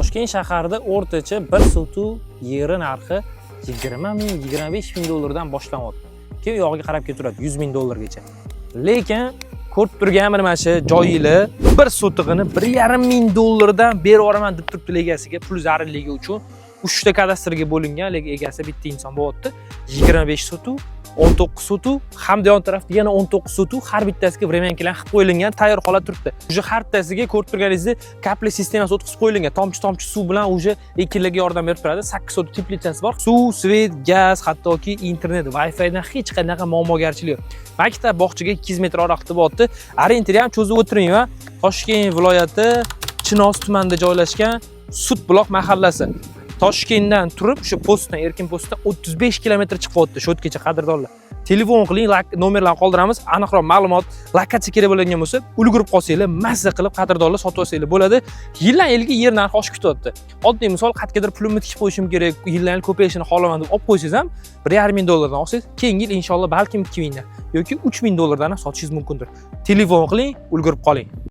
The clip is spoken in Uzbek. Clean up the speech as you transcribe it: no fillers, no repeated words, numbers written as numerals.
Toshkent shahrida o'rtacha bir sotuv yeri narxi 20 ming, 25 ming dollardan boshlanyapti. Keyin yog'iga qarab keturadi 100 ming dollargacha. Lekin ko'rib turgan mana shu joyini bir sotig'ini 1,5 ming dollardan berib yuboraman deb turibdi egasiga, pul zararligi uchun. 3 ta kadastrga bo'lingan, lekin egasi bitta inson bo'lyapti. 25 sotuv, 19 sotuv, hamda yon tarafda yana 19 sotuv, har bittasiga vremenkalar qilib qo'yilgan, tayyor holat turibdi. Uje har bittasiga ko'rib turganingizdek, kapli sistemasi o'tkazib qo'yilgan. Tomchi suv bilan uje ekinlarga yordam berib turadi. 8 sotuv teplitsasi bor. Suv, svet, gaz, hattoki internet, Wi-Fi dan hech qanaqa muammogarchilik yo'q. Maktab bog'chaga 200 metr oraliqda bo'lyapti. Orientiri ham cho'zib o'tiring va Toshkent viloyati Chinoz tumanida joylashgan Sutbuloq mahallasi. Toshkentdan turib, shu postdan, Erkin postdan 35 kilometr chiqyapti Shotgacha, qadrdonlar. Telefon qiling, nomerlarni qoldiramiz. Aniqroq ma'lumot, lokatsiya kerak bo'lgan bo'lsa, ulgurib qolsanglar, mazza qilib qadrdonlar sotib olsanglar bo'ladi. Yildan-yilga yer narxi oshib ketyapti. Oddiy misol, qayergadir pulimni tikib qo'yishim kerak, yildan-yil ko'payishini xohlaman deb olib qo'ysangiz ham 1,5 ming dollardan olsangiz, keyingi yil inshaalloh balkim 2 mingdan yoki 3 ming dollardan ham sotishingiz mumkindir. Telefon qiling, ulgurib qoling.